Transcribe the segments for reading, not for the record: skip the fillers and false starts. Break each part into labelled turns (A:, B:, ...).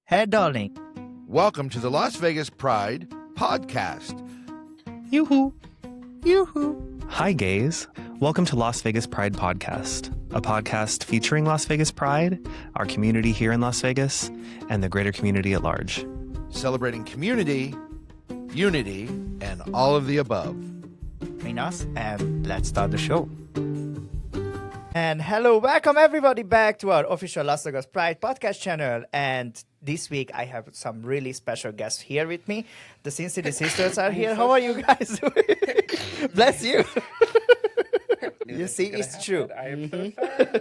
A: Hey, darling.
B: Welcome to the Las Vegas Pride podcast.
A: Yoo-hoo. Yoo-hoo.
C: Hi, gays. Welcome to Las Vegas Pride Podcast, a podcast featuring Las Vegas Pride, our community here in Las Vegas, and the greater community at large.
B: Celebrating community, unity, and all of the above.
A: Join us and let's start the show. And hello, welcome everybody back to our official Las Vegas Pride podcast channel. And this week I have some really special guests here with me. The Sity sisters are here. How are you guys doing? Bless you. You see, it's true.
D: I am so sorry.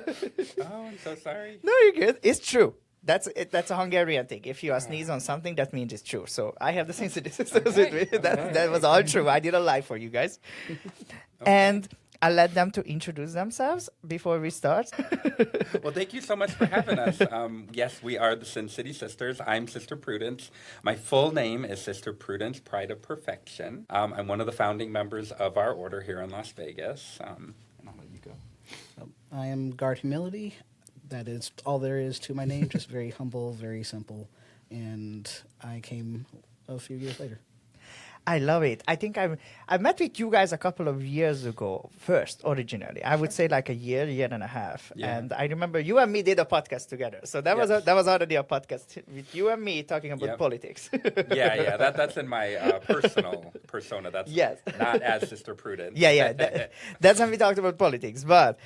D: Oh, I'm so sorry.
A: No, you're good. It's true. That's a Hungarian thing. If you sneeze on something, that means it's true. So I have the Sity sisters with me. That was all true. I didn't lie for you guys. And I'll let them to introduce themselves before we start.
D: Well, thank you so much for having us. Yes, we are the Sin City Sisters. I'm Sister Prudence. My full name is Sister Prudence, Pride of Perfection. I'm one of the founding members of our order here in Las Vegas. And I'll let you go.
E: I am Guard Humility. That is all there is to my name, just very humble, very simple. And I came a few years later.
A: I love it. I think I met with you guys a couple of years ago first, originally. I would say like a year and a half.
D: Yeah.
A: And I remember you and me did a podcast together. So that was already a podcast with you and me talking about politics.
D: Yeah. That's in my personal persona. That's not as Sister Prudence.
A: That's when we talked about politics. But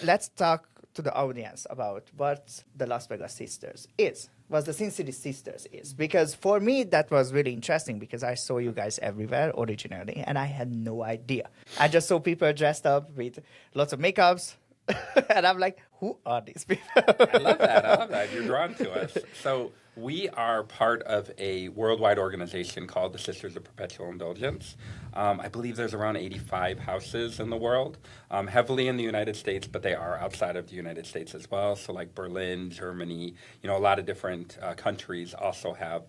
A: let's talk to the audience about what the Las Vegas Sisters was the Sin City Sisters is. Because for me, that was really interesting because I saw you guys everywhere originally, and I had no idea. I just saw people dressed up with lots of makeups, and I'm like, who are these people?
D: I love that. You're drawn to us. So we are part of a worldwide organization called the Sisters of Perpetual Indulgence. I believe there's around 85 houses in the world, heavily in the United States, but they are outside of the United States as well. So like Berlin, Germany, a lot of different countries also have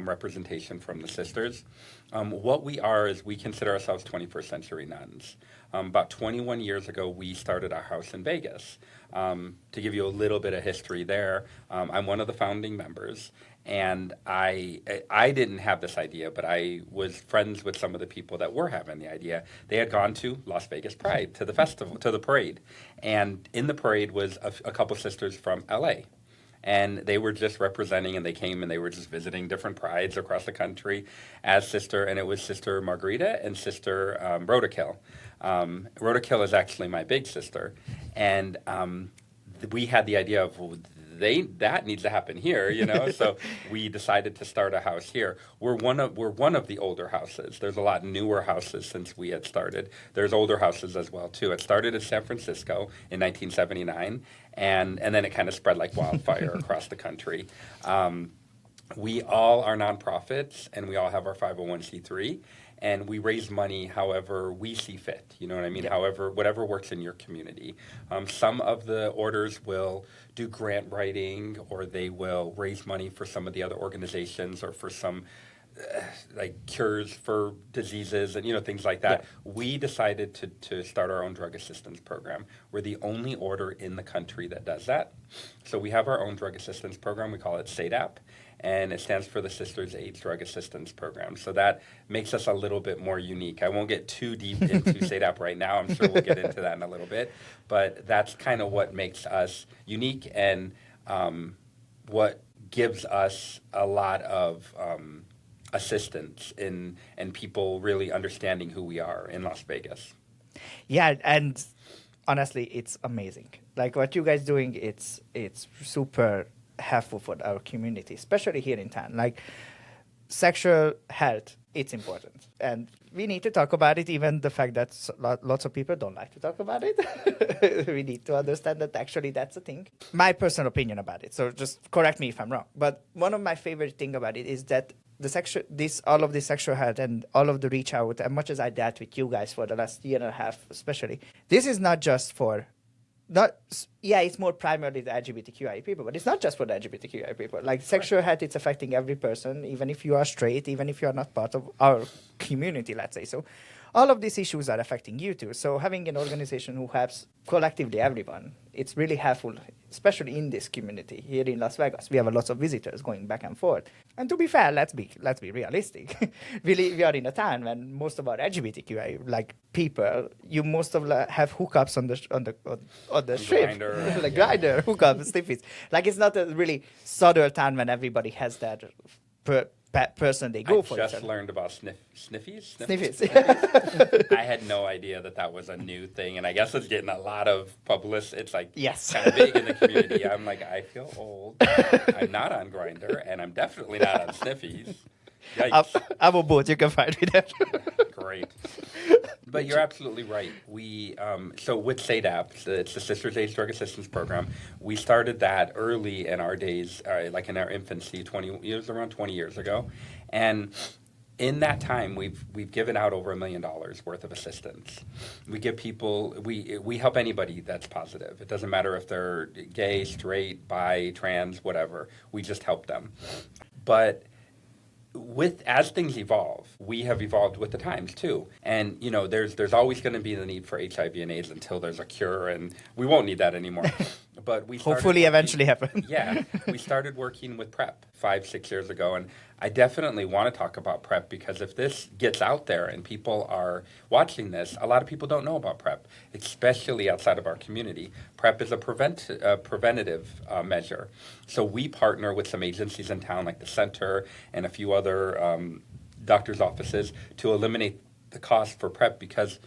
D: representation from the sisters. What we are is we consider ourselves 21st century nuns. About 21 years ago, we started our house in Vegas. To give you a little bit of history there, I'm one of the founding members, and I didn't have this idea, but I was friends with some of the people that were having the idea. They had gone to Las Vegas Pride, to the festival, to the parade, and in the parade was a couple sisters from L.A., and they were just representing, and they came and they were just visiting different prides across the country as sister, and it was Sister Margarita and Sister Rodakill. Rodakill is actually my big sister, and we had the idea of, that needs to happen here, So we decided to start a house here. We're one of the older houses. There's a lot newer houses since we had started. There's older houses as well too. It started in San Francisco in 1979, and then it kind of spread like wildfire across the country. We all are nonprofits, and we all have our 501c3. And we raise money however we see fit. You know what I mean? Yeah. However, whatever works in your community. Some of the orders will do grant writing, or they will raise money for some of the other organizations, or for some like cures for diseases and things like that. Yeah. We decided to start our own drug assistance program. We're the only order in the country that does that. So we have our own drug assistance program. We call it SADAP. And it stands for the Sisters AIDS Drug Assistance Program. So that makes us a little bit more unique. I won't get too deep into SADAP right now. I'm sure we'll get into that in a little bit. But that's kind of what makes us unique, and what gives us a lot of assistance in people really understanding who we are in Las Vegas.
A: Yeah, and honestly, it's amazing. Like what you guys doing, it's super helpful for our community, especially here in town. Like sexual health, it's important, and we need to talk about it. Even the fact that lots of people don't like to talk about it, we need to understand that actually that's a thing. My personal opinion about it, so just correct me if I'm wrong. But one of my favorite thing about it is that all of the sexual health and all of the reach out, as much as I dealt with you guys for the last year and a half, especially, this is not just for. It's more primarily the LGBTQI people, but it's not just for the LGBTQI people. Like sexual health, it's affecting every person, even if you are straight, even if you are not part of our community, let's say. So all of these issues are affecting you too. So having an organization who helps collectively everyone, it's really helpful, especially in this community here in Las Vegas. We have a lot of visitors going back and forth. And to be fair, let's be realistic. we are in a town when most of our LGBTQI like people, you most of have hookups on the strip,
D: Grindr,
A: like Grindr, hookups, stiffies. Like it's not a really southern town when everybody has that person they go for.
D: I just learned about sniffies.
A: Sniffies.
D: I had no idea that was a new thing, and I guess it's getting a lot of publicity. It's like
A: Yes.
D: kind of big in the community. I'm like, I feel old. I'm not on Grindr, and I'm definitely not on sniffies. Yikes.
A: I'm on board. You can find me there.
D: Great. But you're absolutely right. We so with SADAP, it's the Sisters AIDS Drug Assistance Program. We started that early in our days, like in our infancy, around 20 years ago, and in that time, we've given out over $1 million worth of assistance. We give people, we help anybody that's positive. It doesn't matter if they're gay, straight, bi, trans, whatever. We just help them. But as things evolve, we have evolved with the times too. And there's always going to be the need for HIV and AIDS until there's a cure, and we won't need that anymore. But we
A: hopefully eventually happen.
D: Yeah, we started working with PrEP 5-6 years ago, and I definitely want to talk about PrEP because if this gets out there and people are watching this, a lot of people don't know about PrEP, especially outside of our community. PrEP is a preventative measure. So we partner with some agencies in town like the Center and a few other doctors' offices to eliminate the cost for PrEP because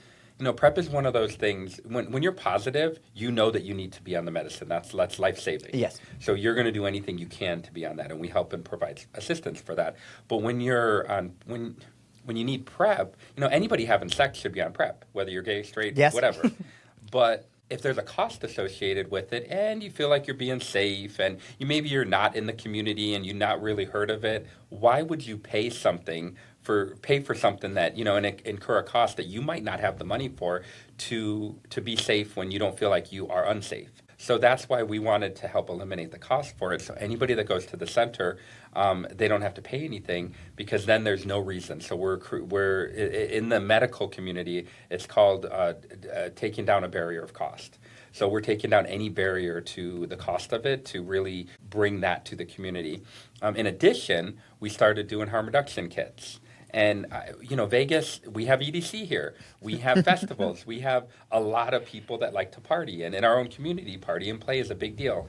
D: PrEP is one of those things, when you're positive, you know that you need to be on the medicine. That's life-saving.
A: Yes.
D: So you're going to do anything you can to be on that, and we help and provide assistance for that. But when you're on, when you need PrEP, anybody having sex should be on PrEP, whether you're gay, straight,
A: yes.
D: whatever. But if there's a cost associated with it and you feel like you're being safe and maybe you're not in the community and you've not really heard of it, why would you pay for something that, and incur a cost that you might not have the money for to be safe when you don't feel like you are unsafe? So that's why we wanted to help eliminate the cost for it. So anybody that goes to the center, they don't have to pay anything because then there's no reason. So we're in the medical community. It's called taking down a barrier of cost. So we're taking down any barrier to the cost of it to really bring that to the community. In addition, we started doing harm reduction kits. And, Vegas, we have EDC here. We have festivals. We have a lot of people that like to party. And in our own community, party and play is a big deal.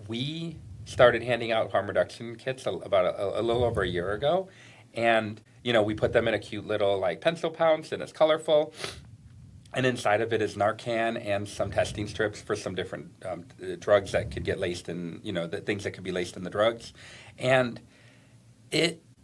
D: We started handing out harm reduction kits about a little over a year ago. And, we put them in a cute little, pencil pouch, and it's colorful. And inside of it is Narcan and some testing strips for some different drugs that could get laced in, the things that could be laced in the drugs. And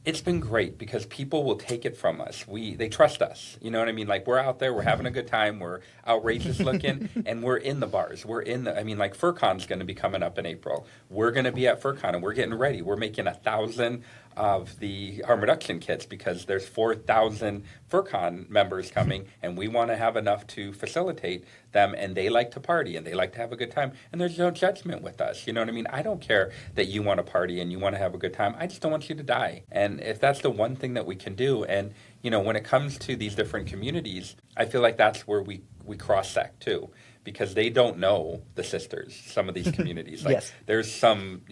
D: it's been great because people will take it from us. They trust us. You know what I mean? We're out there, we're having a good time, we're outrageous looking, and we're in the bars. FurCon's going to be coming up in April. We're going to be at FurCon, and we're getting ready. We're making 1,000 of the harm reduction kits because there's 4,000 FurCon members coming, and we want to have enough to facilitate them, and they like to party, and they like to have a good time, and there's no judgment with us. You know what I mean? I don't care that you want to party and you want to have a good time. I just don't want you to die. And if that's the one thing that we can do, and, when it comes to these different communities, I feel like that's where we cross-sect, too. Because they don't know the sisters, some of these communities.
A: Yes.
D: There's some,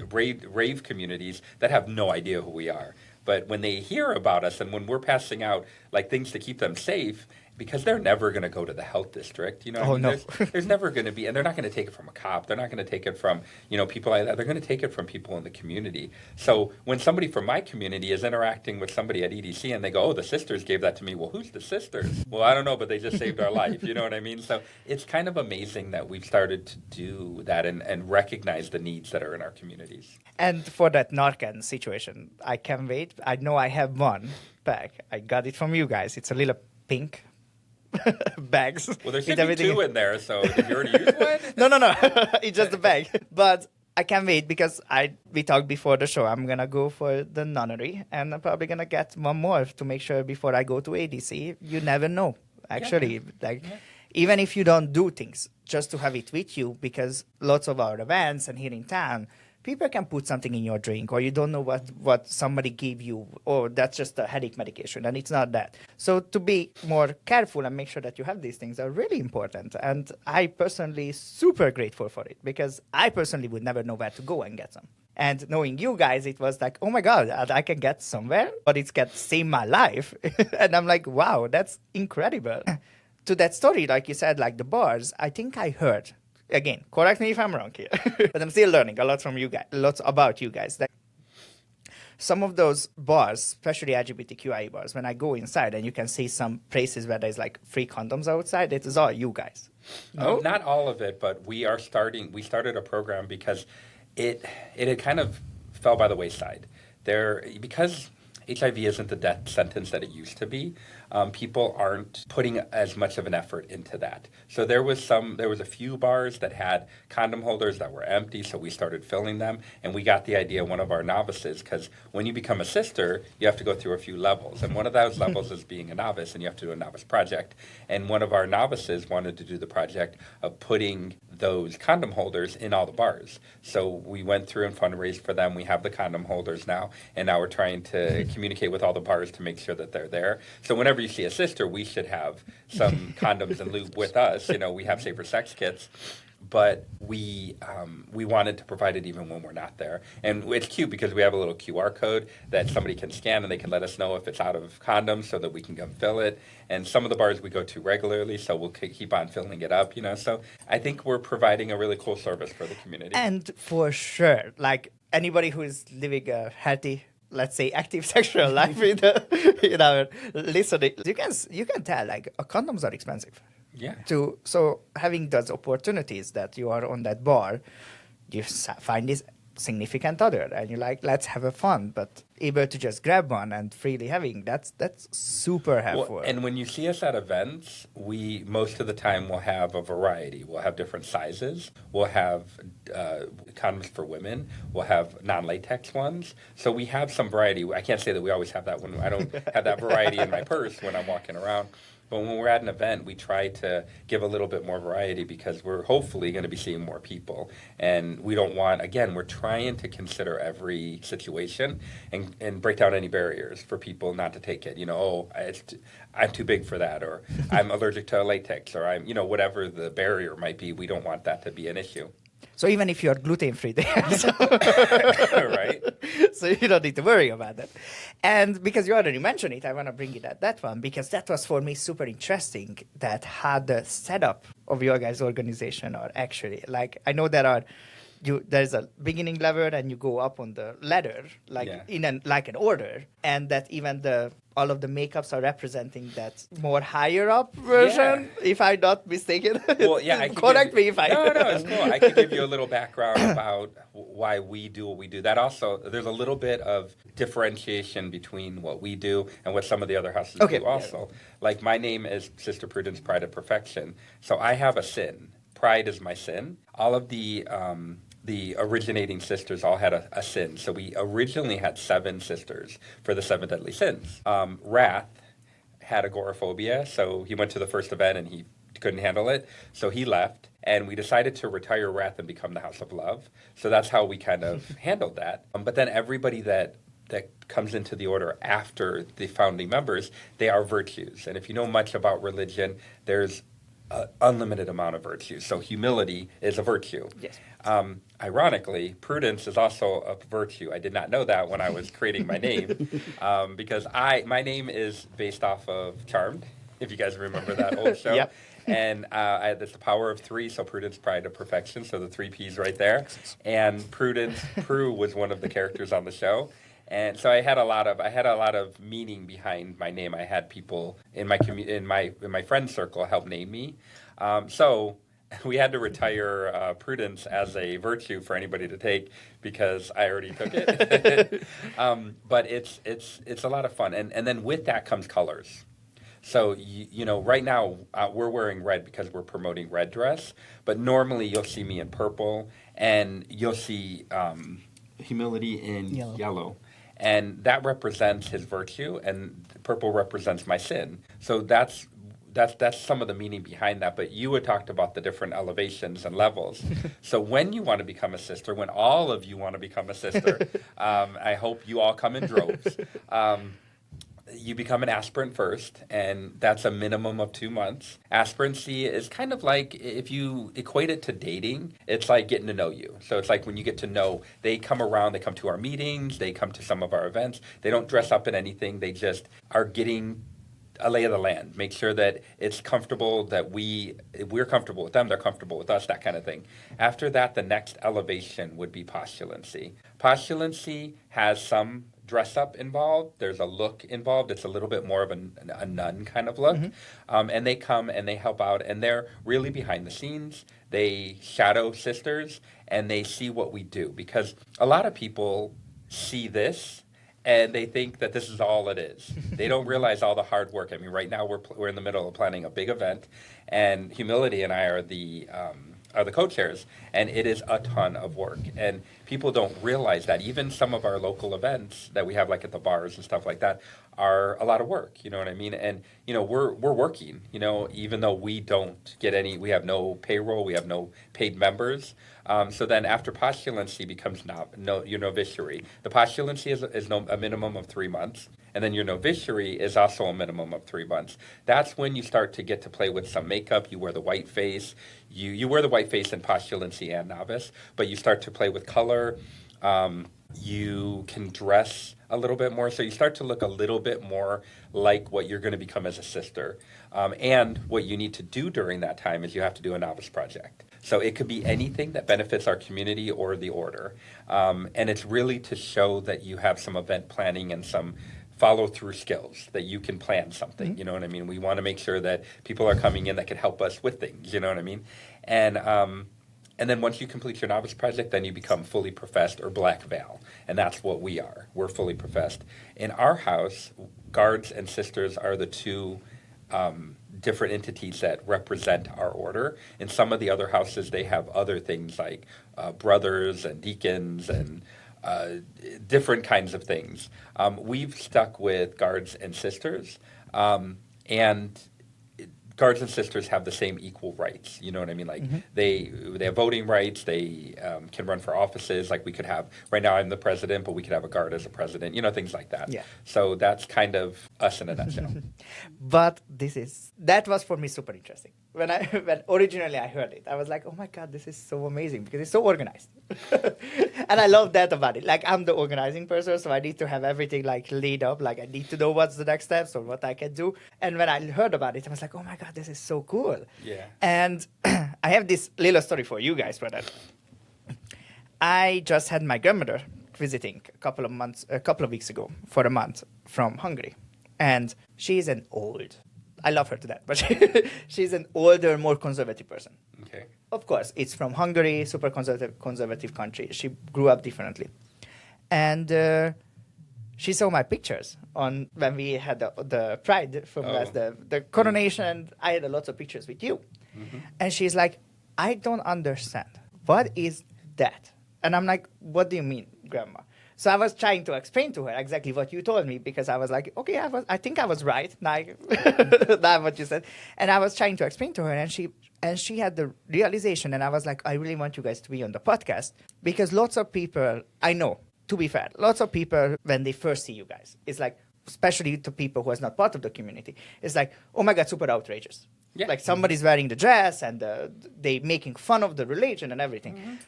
D: rave communities that have no idea who we are. But when they hear about us and when we're passing out, things to keep them safe, because they're never going to go to the health district.
A: No.
D: There's never going to be, and they're not going to take it from a cop. They're not going to take it from, people like that. They're going to take it from people in the community. So when somebody from my community is interacting with somebody at EDC and they go, oh, the sisters gave that to me. Well, who's the sisters? Well, I don't know, but they just saved our life. You know what I mean? So it's kind of amazing that we've started to do that and recognize the needs that are in our communities.
A: And for that Narcan situation, I can't wait. I know I have one bag. I got it from you guys. It's a little pink bags.
D: Well, there should be two in there, so did you already use one?
A: No. It's just a bag. But I can't wait because we talked before the show. I'm going to go for the Nunnery, and I'm probably going to get one more to make sure before I go to ADC. You never know, actually. Even if you don't do things, just to have it with you, because lots of our events and here in town, people can put something in your drink, or you don't know what somebody gave you, or that's just a headache medication, and it's not that. So to be more careful and make sure that you have these things are really important. And I personally super grateful for it, because I personally would never know where to go and get some. And knowing you guys, it was like, oh my God, I can get somewhere, but it's can save my life. And I'm like, wow, that's incredible. To that story, like you said, like the bars, I think I heard, again, correct me if I'm wrong here, but I'm still learning a lot from you guys, lots about you guys. That some of those bars, especially LGBTQI bars, when I go inside and you can see some places where there's like free condoms outside, it is all you guys.
D: No, not all of it, but we started a program because it had kind of fell by the wayside. Because HIV isn't the death sentence that it used to be, people aren't putting as much of an effort into that. So there was a few bars that had condom holders that were empty, so we started filling them, and we got the idea, one of our novices, because when you become a sister, you have to go through a few levels, and one of those levels is being a novice, and you have to do a novice project. And one of our novices wanted to do the project of putting those condom holders in all the bars. So we went through and fundraised for them. We have the condom holders now, and now we're trying to communicate with all the bars to make sure that they're there. So whenever you see a sister, we should have some condoms and lube with us. We have safer sex kits, but we wanted to provide it even when we're not there. And it's cute because we have a little QR code that somebody can scan, and they can let us know if it's out of condoms so that we can come fill it. And some of the bars we go to regularly, so we'll keep on filling it up, So I think we're providing a really cool service for the community.
A: And for sure, like anybody who is living a healthy, let's say, active sexual life in our listening, you can tell, like, condoms are expensive.
D: Yeah.
A: So having those opportunities that you are on that bar, you find this significant other, and you're like, let's have a fun, but able to just grab one and freely having, that's super helpful.
D: Well, and when you see us at events, we most of the time will have a variety. We'll have different sizes. We'll have condoms for women. We'll have non-latex ones. So we have some variety. I can't say that we always have that one. I don't have that variety in my purse when I'm walking around. But when we're at an event, we try to give a little bit more variety because we're hopefully going to be seeing more people. And we don't want, again, we're trying to consider every situation and break down any barriers for people not to take it. I'm too big for that, or I'm allergic to latex, or I'm, whatever the barrier might be, we don't want that to be an issue.
A: So even if you're gluten-free there.
D: Right.
A: So you don't need to worry about that. And because you already mentioned it, I want to bring it at that one, because that was for me super interesting, that how the setup of your guys' organization are actually. Like, I know there's a beginning level and you go up on the ladder, like in an order, and that even all of the makeups are representing that more higher up version, if I'm not mistaken.
D: Well, yeah,
A: correct me if I...
D: No, it's cool. I can give you a little background about why we do what we do. That also, there's a little bit of differentiation between what we do and what some of the other houses do also. Yeah. Like, my name is Sister Prudence, Pride of Perfection. So I have a sin. Pride is my sin. All of the originating sisters all had a sin. So we originally had 7 sisters for the 7 deadly sins. Wrath had agoraphobia, so he went to the first event and he couldn't handle it, so he left. And we decided to retire Wrath and become the House of Love. So that's how we kind of handled that. But then everybody that comes into the order after the founding members, they are virtues. And if you know much about religion, there's an unlimited amount of virtues. So humility is a virtue.
A: Yes.
D: Ironically, prudence is also a virtue. I did not know that when I was creating my name, because my name is based off of Charmed, if you guys remember that old show.
A: Yep.
D: And that's the power of 3, so Prudence, Pride of Perfection, so the 3 P's right there. And Prudence, Prue was one of the characters on the show. And so I had a lot of meaning behind my name. I had people in my friend circle help name me. So we had to retire Prudence as a virtue for anybody to take because I already took it. But it's a lot of fun. And then with that comes colors. So, right now we're wearing red because we're promoting red dress. But normally you'll see me in purple, and you'll see humility in yellow. And that represents his virtue, and purple represents my sin. So that's some of the meaning behind that. But you had talked about the different elevations and levels. So when you want to become a sister, when all of you want to become a sister, I hope you all come in droves. You become an aspirant first, and that's a minimum of 2 months. Aspirancy is kind of like, if you equate it to dating, it's like getting to know you. So it's like when you get to know, they come around, they come to our meetings, they come to some of our events. They don't dress up in anything. They just are getting a lay of the land. Make sure that it's comfortable, that we're comfortable with them, they're comfortable with us, that kind of thing. After that, the next elevation would be postulancy. Postulancy has some dress up involved. There's a look involved. It's a little bit more of a nun kind of look. And they come and they help out, and they're really behind the scenes. They shadow sisters, and they see what we do. Because a lot of people see this, and they think that this is all it is. They don't realize all the hard work. I mean, right now we're in the middle of planning a big event, and Humility and I are the co-chairs, and it is a ton of work. And people don't realize that. Even some of our local events that we have, like at the bars and stuff like that, are a lot of work, you know what I mean? And, we're working, even though we don't get any, we have no payroll, we have no paid members. So then after postulancy becomes your novitiary. The postulancy is a minimum of 3 months. And then your novitiary is also a minimum of 3 months. That's when you start to get to play with some makeup. You wear the white face. You wear the white face in postulancy and novice, but you start to play with color. You can dress a little bit more. So you start to look a little bit more like what you're going to become as a sister. And what you need to do during that time is you have to do a novice project. So it could be anything that benefits our community or the order. And it's really to show that you have some event planning and some follow-through skills, that you can plan something, you know what I mean? We want to make sure that people are coming in that can help us with things, you know what I mean? And then once you complete your novice project, then you become fully professed or black veil. And that's what we are. We're fully professed. In our house, guards and sisters are the two different entities that represent our order. In some of the other houses, they have other things like brothers and deacons and different kinds of things. We've stuck with guards and sisters, and guards and sisters have the same equal rights. You know what I mean? Like they have voting rights. They can run for offices. Like we could have, right now I'm the president, but we could have a guard as a president, things like that. Yeah. So that's kind of us in a nutshell.
A: But that was for me super interesting. When originally I heard it, I was like, oh my God, this is so amazing because it's so organized. And I love that about it. Like I'm the organizing person, so I need to have everything like laid up. Like I need to know what's the next steps or what I can do. And when I heard about it, I was like, oh my God, this is so cool. Yeah. And I have this little story for you guys for that. I just had my grandmother visiting a couple of weeks ago for a month from Hungary. And she's an old, I love her to death, but she's an older, more conservative person. Okay. Of course, it's from Hungary, super conservative country. She grew up differently. And she saw my pictures on when we had the Pride from the coronation. I had lots of pictures with you. And she's like, I don't understand. What is that? And I'm like, what do you mean, Grandma? So I was trying to explain to her exactly what you told me because I was like, okay, I think I was right. Not what you said. And I was trying to explain to her, and she had the realization, and I was like, I really want you guys to be on the podcast because lots of people, I know, to be fair, lots of people, when they first see you guys, it's like, especially to people who are not part of the community, it's like, oh my God, super outrageous. Yeah. Like somebody's wearing the dress and they making fun of the religion and everything.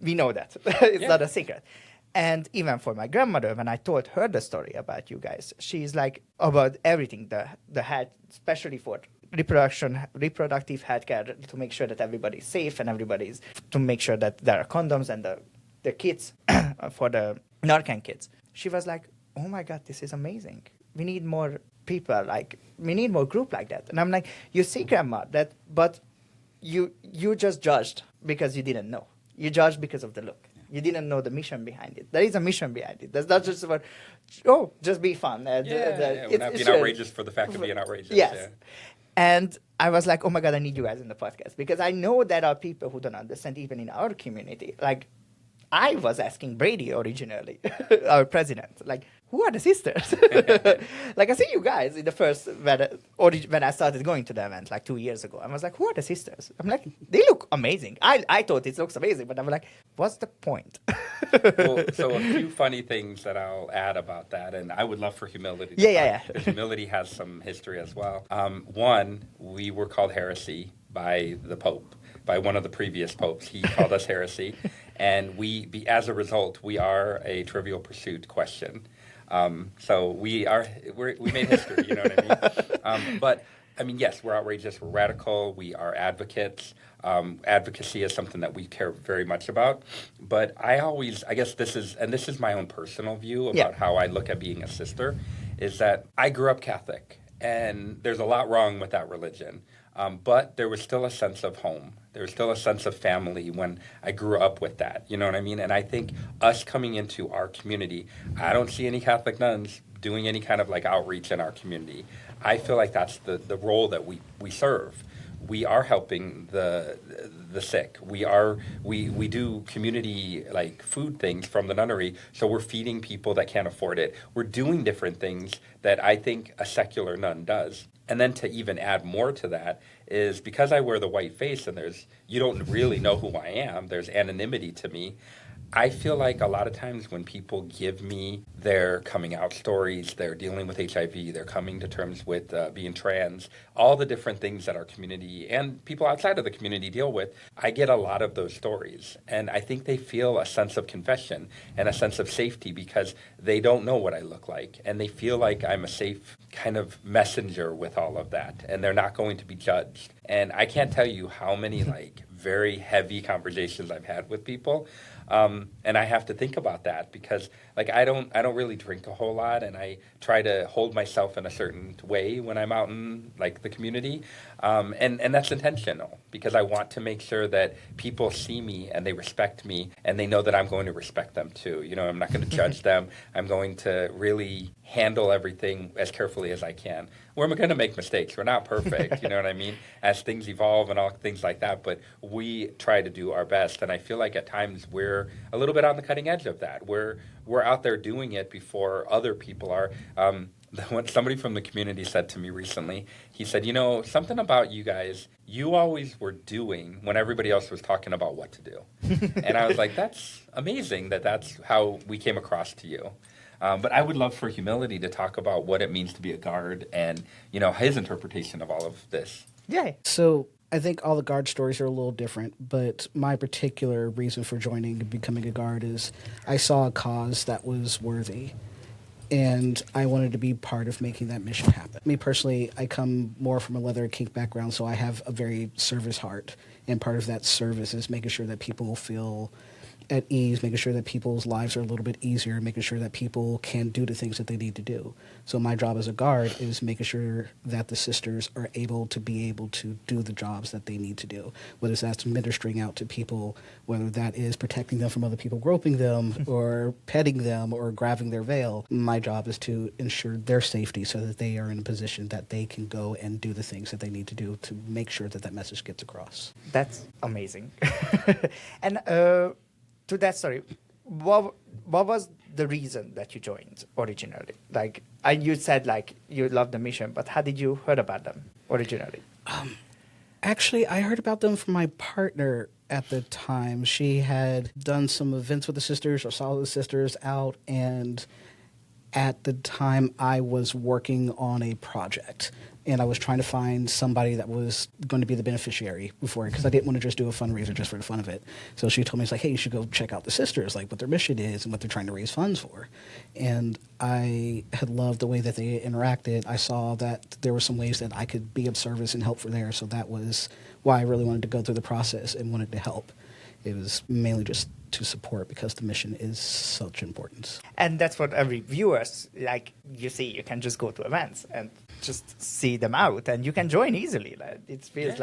A: We know that. It's not a secret. And even for my grandmother, when I told her the story about you guys, she's like, about everything, the health, especially for reproductive health care, to make sure that everybody's safe and to make sure that there are condoms and the kids, for the Narcan kids. She was like, oh my God, this is amazing. We need more people, we need more group like that. And I'm like, you see, Grandma, but you just judged because you didn't know. You judged because of the look. You didn't know the mission behind it. There is a mission behind it. That's not just about, just be fun.
D: We're not being outrageous for the fact of being outrageous.
A: Yes.
D: Yeah.
A: And I was like, oh my God, I need you guys in the podcast. Because I know there are people who don't understand, even in our community. Like, I was asking Brady originally, our president, like, who are the sisters? Like, I see you guys in the first, when I started going to the event, like 2 years ago. I was like, who are the sisters? I'm like, they look amazing. I thought it looks amazing, but I'm like, what's the point?
D: Well, so a few funny things that I'll add about that, and I would love for Humility to
A: Yeah.
D: because Humility has some history as well. One, we were called heresy by the Pope, by one of the previous popes. He called us heresy, and as a result, we are a Trivial Pursuit question. So we made history, you know what I mean? But I mean, yes, we're outrageous, we're radical, we are advocates. Advocacy is something that we care very much about. But I guess this is my own personal view about how I look at being a sister, is that I grew up Catholic, and there's a lot wrong with that religion. But there was still a sense of home. There was still a sense of family when I grew up with that. You know what I mean? And I think us coming into our community, I don't see any Catholic nuns doing any kind of like outreach in our community. I feel like that's the role that we serve. We are helping the sick. We do community like food things from the Nunnery, so we're feeding people that can't afford it. We're doing different things that I think a secular nun does. And then to even add more to that is because I wear the white face and you don't really know who I am, there's anonymity to me. I feel like a lot of times when people give me their coming out stories, they're dealing with HIV, they're coming to terms with being trans, all the different things that our community and people outside of the community deal with, I get a lot of those stories. And I think they feel a sense of confession and a sense of safety because they don't know what I look like. And they feel like I'm a safe kind of messenger with all of that. And they're not going to be judged. And I can't tell you how many like very heavy conversations I've had with people. And I have to think about that because like I don't really drink a whole lot, and I try to hold myself in a certain way when I'm out in like the community. And that's intentional because I want to make sure that people see me and they respect me and they know that I'm going to respect them too. You know, I'm not going to judge them. I'm going to really handle everything as carefully as I can. We're going to make mistakes. We're not perfect, you know what I mean, as things evolve and all things like that. But we try to do our best. And I feel like at times we're a little bit on the cutting edge of that. We're out there doing it before other people are. When somebody from the community said to me recently, he said, you know, something about you guys, you always were doing when everybody else was talking about what to do. And I was like, that's amazing that's how we came across to you. But I would love for Humility to talk about what it means to be a guard and, you know, his interpretation of all of this.
A: Yeah.
E: So I think all the guard stories are a little different, but my particular reason for joining and becoming a guard is I saw a cause that was worthy, and I wanted to be part of making that mission happen. Me personally, I come more from a leather and kink background, so I have a very service heart, and part of that service is making sure that people feel at ease, making sure that people's lives are a little bit easier, making sure that people can do the things that they need to do. So my job as a guard is making sure that the sisters are able to do the jobs that they need to do, whether that's ministering out to people, whether that is protecting them from other people groping them or petting them or grabbing their veil. My job is to ensure their safety so that they are in a position that they can go and do the things that they need to do to make sure that that message gets across.
A: That's amazing. And to that story, what was the reason that you joined originally? Like, you said like you love the mission, but how did you heard about them originally?
E: Actually, I heard about them from my partner at the time. She had done some events with the sisters or saw the sisters out, and at the time I was working on a project. And I was trying to find somebody that was going to be the beneficiary before, because I didn't want to just do a fundraiser just for the fun of it. So she told me, it's like, hey, you should go check out the sisters, like what their mission is and what they're trying to raise funds for. And I had loved the way that they interacted. I saw that there were some ways that I could be of service and help for there. So that was why I really wanted to go through the process and wanted to help. It was mainly just to support because the mission is such importance.
A: And that's what every viewers, like you see, you can just go to events and just see them out, and you can join easily. Like, it feels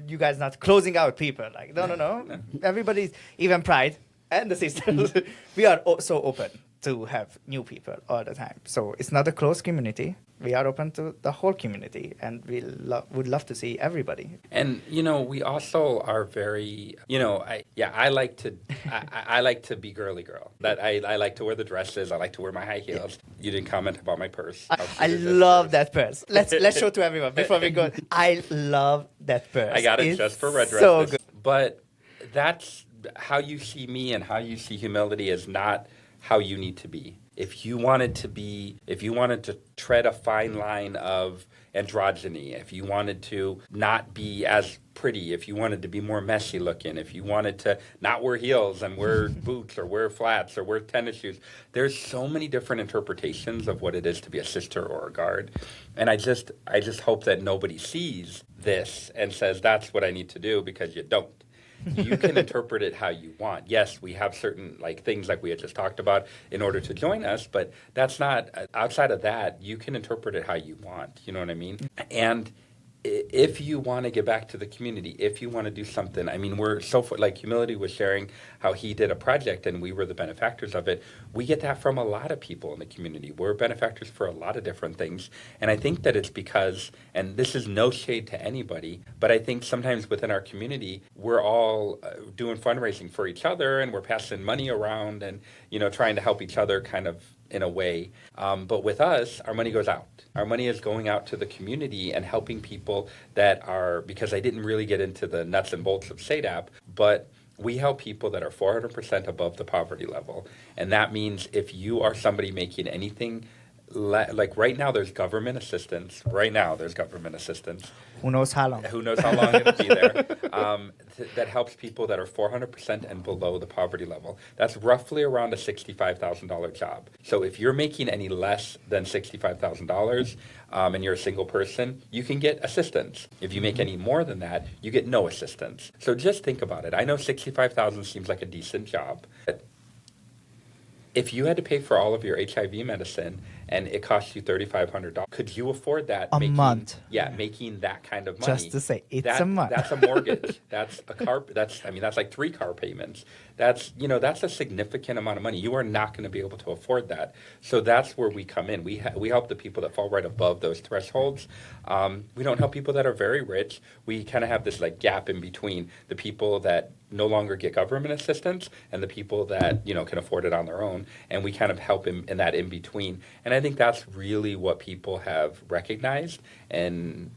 A: you guys not closing out people. Like, no. Everybody's, even Pride and the sisters, we are so open to have new people all the time. So it's not a closed community. We are open to the whole community, and we would love to see everybody.
D: And we also are very, I like to, I like to be girly girl. That I like to wear the dresses. I like to wear my high heels. You didn't comment about my purse.
A: I love that purse. Let's show to everyone before we go. I love that purse.
D: I got it just for red dresses.
A: So good.
D: But that's how you see me, and how you see humility is not how you need to be. If you wanted to tread a fine line of androgyny, if you wanted to not be as pretty, if you wanted to be more messy looking, if you wanted to not wear heels and wear boots or wear flats or wear tennis shoes, there's so many different interpretations of what it is to be a sister or a guard. And I just hope that nobody sees this and says, that's what I need to do, because you don't. You can interpret it how you want. Yes, we have certain things like we had just talked about in order to join us, but that's not, outside of that, you can interpret it how you want. You know what I mean? And if you want to get back to the community, if you want to do something, I mean, we're so, like Humility was sharing how he did a project and we were the benefactors of it. We get that from a lot of people in the community. We're benefactors for a lot of different things. And I think that it's because, and this is no shade to anybody, but I think sometimes within our community, we're all doing fundraising for each other, and we're passing money around and, trying to help each other kind of in a way. But with us, our money goes out. Our money is going out to the community and helping people that are, because I didn't really get into the nuts and bolts of SADAP, but we help people that are 400% above the poverty level. And that means if you are somebody making anything, like right now there's government assistance.
A: Who knows how long?
D: Who knows how long it'll be there. That helps people that are 400% and below the poverty level. That's roughly around a $65,000 job. So if you're making any less than $65,000 and you're a single person, you can get assistance. If you make any more than that, you get no assistance. So just think about it. I know $65,000 seems like a decent job, but if you had to pay for all of your HIV medicine and it cost you $3,500, could you afford that?
A: A month.
D: Yeah, making that kind of money.
A: Just to say, it's a month.
D: That's a mortgage. That's a car. That's like 3 car payments. That's a significant amount of money. You are not going to be able to afford that. So that's where we come in. We help the people that fall right above those thresholds. We don't help people that are very rich. We kind of have this gap in between the people that no longer get government assistance and the people that can afford it on their own, and we kind of help in that in between. And I think that's really what people have recognized and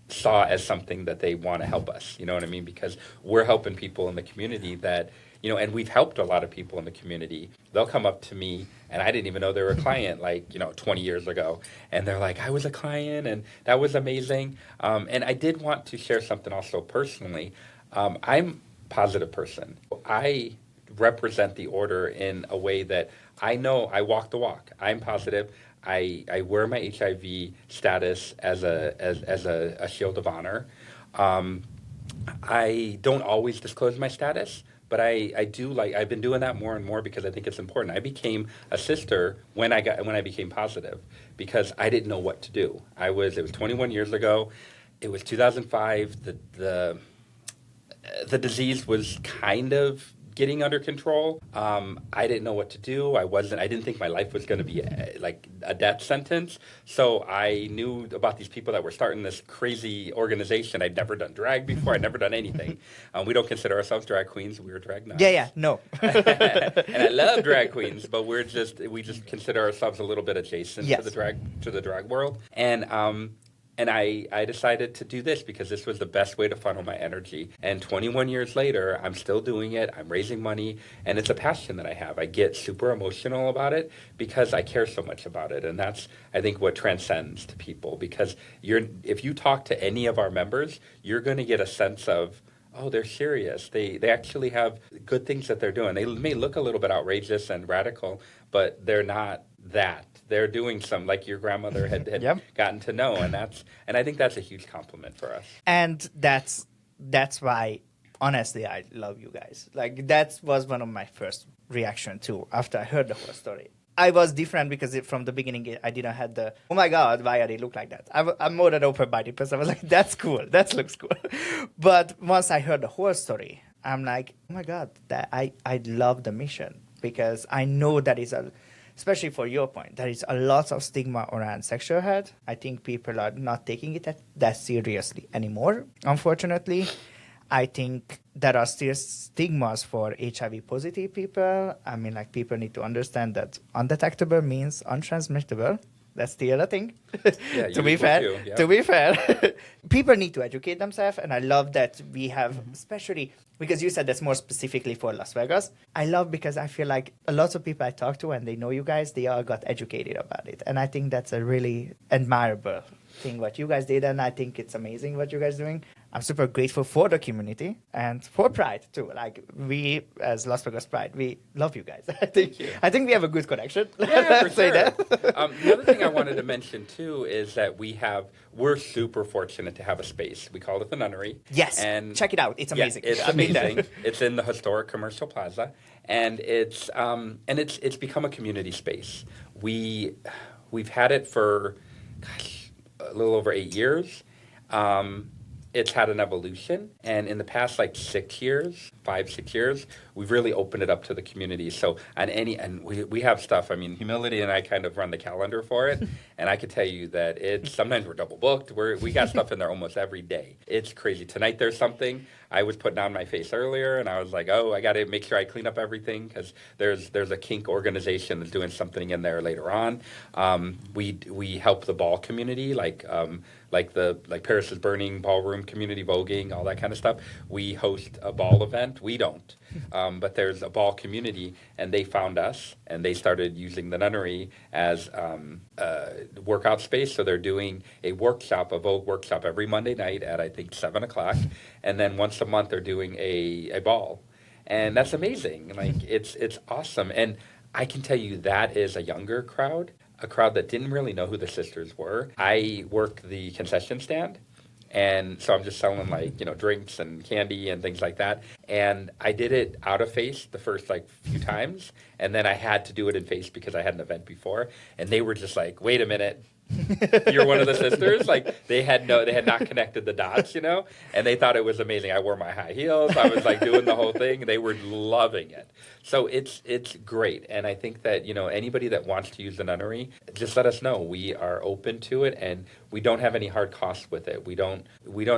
D: saw as something that they want to help us. You know what I mean? Because we're helping people in the community that, and we've helped a lot of people in the community. They'll come up to me, and I didn't even know they were a client 20 years ago. And they're like, I was a client, and that was amazing. And I did want to share something also personally. I'm a positive person. I represent the order in a way that I know I walk the walk. I'm positive. I wear my HIV status as a shield of honor. I don't always disclose my status, but I do I've been doing that more and more because I think it's important. I became a sister when I became positive because I didn't know what to do. It was 21 years ago. It was 2005. The disease was kind of getting under control. I didn't know what to do. I didn't think my life was going to be a death sentence. So I knew about these people that were starting this crazy organization. I'd never done drag before. I'd never done anything. We don't consider ourselves drag queens. We're drag nuts.
A: Yeah, no.
D: And I love drag queens, but we just consider ourselves a little bit adjacent to the drag world. And I decided to do this because this was the best way to funnel my energy. And 21 years later, I'm still doing it. I'm raising money. And it's a passion that I have. I get super emotional about it because I care so much about it. And that's, I think, what transcends to people. Because if you talk to any of our members, you're going to get a sense of, oh, they're serious. They actually have good things that they're doing. They may look a little bit outrageous and radical, but they're not that. They're doing some, like your grandmother had gotten to know, and I think that's a huge compliment for us.
A: And that's why, honestly, I love you guys. That was one of my first reaction too after I heard the whole story. I was different because from the beginning I didn't have the, oh my God, why are they look like that? I'm more an open-minded person. I was like, that's cool. That looks cool. But once I heard the whole story, I'm like, oh my God, I love the mission because I know that is especially for your point, there is a lot of stigma around sexual health. I think people are not taking it that seriously anymore, unfortunately. I think there are still stigmas for HIV positive people. I mean, like, people need to understand that undetectable means untransmittable. That's still a thing.
D: Yeah,
A: To be fair,
D: too, yeah.
A: to be fair, people need to educate themselves, and I love that we have, especially because you said that's more specifically for Las Vegas. I love because I feel like a lot of people I talk to, and they know you guys, they all got educated about it, and I think that's a really admirable thing what you guys did, and I think it's amazing what you guys doing. I'm super grateful for the community and for Pride too. Like, we as Las Vegas Pride, we love you guys. I think we have a good connection.
D: Yeah, for
A: Say
D: sure.
A: that.
D: The other thing I wanted to mention too is that we're super fortunate to have a space. We call it the Nunnery.
A: Yes,
D: and
A: check it out. It's amazing.
D: Yeah, it's
A: I've been there.
D: amazing. It's in the historic commercial plaza, and it's become a community space. We've had it for a little over 8 years. It's had an evolution, and in the past 6 years, 5-6 years, we've really opened it up to the community. So we have stuff. I mean, Humility and I kind of run the calendar for it, and I could tell you that sometimes we're double booked. We got stuff in there almost every day. It's crazy. Tonight there's something. I was putting on my face earlier, and I was like, I got to make sure I clean up everything because there's a kink organization that's doing something in there later on. We help the ball community, like Paris is Burning ballroom community voguing, all that kind of stuff. We host a ball event. We don't, but there's a ball community, and they found us, and they started using the Nunnery as a workout space. So they're doing a Vogue workshop every Monday night at, I think, 7 o'clock, and then once a month they're doing a ball, and that's amazing. Like, it's awesome, and I can tell you that is a younger crowd. A crowd that didn't really know who the sisters were. I work the concession stand, and so I'm just selling drinks and candy and things like that. And I did it out of face the first few times, and then I had to do it in face because I had an event before, and they were just like, "Wait a minute, you're one of the sisters?" Like, they had not connected the dots, and they thought it was amazing. I wore my high heels. I was doing the whole thing. They were loving it. So it's great, and I think that anybody that wants to use the Nunnery, just let us know. We are open to it, and we don't have any hard costs with it. We don't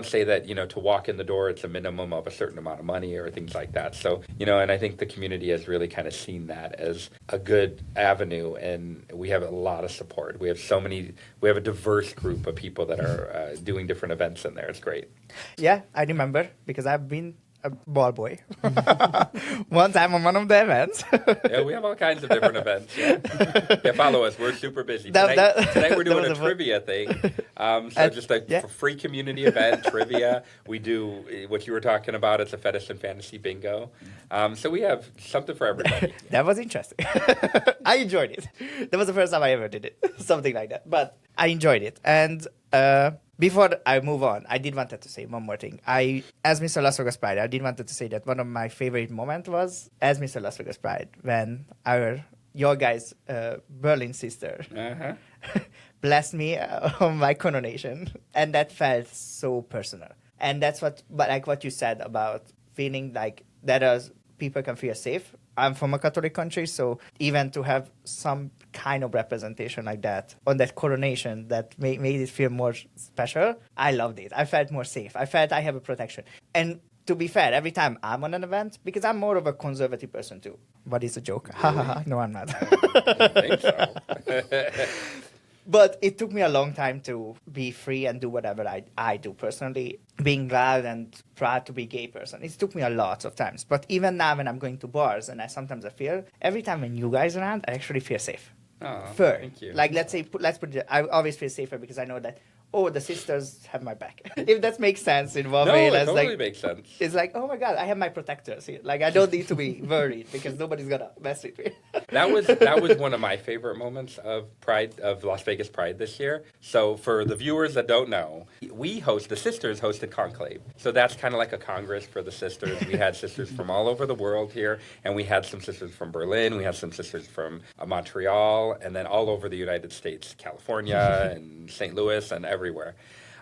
D: say that to walk in the door it's a minimum of a certain amount of money or things like that. So and I think the community has really kind of seen that as a good avenue, and we have a lot of support. We have a diverse group of people that are doing different events in there. It's great.
A: Yeah, I remember because I've been a ball boy one time on one of the events.
D: Yeah, we have all kinds of different events. Yeah, follow us. We're super busy. Tonight we're doing a trivia thing. Just a free community event, trivia. We do what you were talking about. It's a fetish and fantasy bingo. So we have something for everybody.
A: That was interesting. I enjoyed it. That was the first time I ever did it. Something like that. But I enjoyed it. And before I move on, I did wanted to say one more thing. As Mr. Las Vegas Pride, I did wanted to say that one of my favorite moments was as Mr. Las Vegas Pride when your guys' Berlin sister blessed me on my coronation, and that felt so personal. And that's what you said about feeling like people can feel safe. I'm from a Catholic country, so even to have some kind of representation like that on that coronation that made it feel more special, I loved it. I felt more safe. I felt I have a protection. And to be fair, every time I'm on an event, because I'm more of a conservative person too. What is a joke? Ha ha ha. No, I'm not.
D: I think so.
A: But it took me a long time to be free and do whatever I do personally. Being glad and proud to be a gay person. It took me a lot of times. But even now when I'm going to bars and sometimes I feel, every time when you guys are around, I actually feel safe.
D: Oh,
A: Thank
D: you.
A: Like, let's put it, I always feel safer because I know that, the sisters have my back. If that makes sense in one way.
D: No, it totally makes sense.
A: It's like, oh my God, I have my protectors here. Like, I don't need to be worried because nobody's going to mess with me.
D: That was one of my favorite moments of Las Vegas Pride this year. So for the viewers that don't know, the sisters hosted Conclave. So that's kind of like a Congress for the sisters. We had sisters from all over the world here, and we had some sisters from Berlin. We had some sisters from Montreal, and then all over the United States, California and St. Louis and everywhere.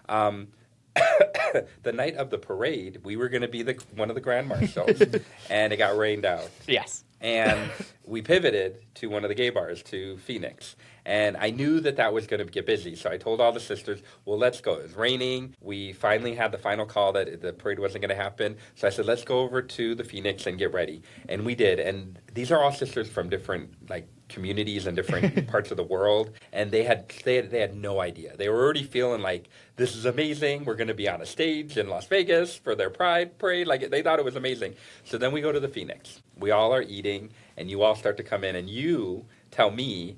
D: The night of the parade, we were going to be one of the grand marshals, and it got rained out.
A: Yes.
D: And we pivoted to one of the gay bars, to Phoenix. And I knew that was going to get busy. So I told all the sisters, well, let's go. It was raining. We finally had the final call that the parade wasn't going to happen. So I said, let's go over to the Phoenix and get ready. And we did. And these are all sisters from different, like, communities and different parts of the world. And they had no idea. They were already feeling like, this is amazing. We're going to be on a stage in Las Vegas for their pride parade. Like, they thought it was amazing. So then we go to the Phoenix. We all are eating, and you all start to come in, and you tell me,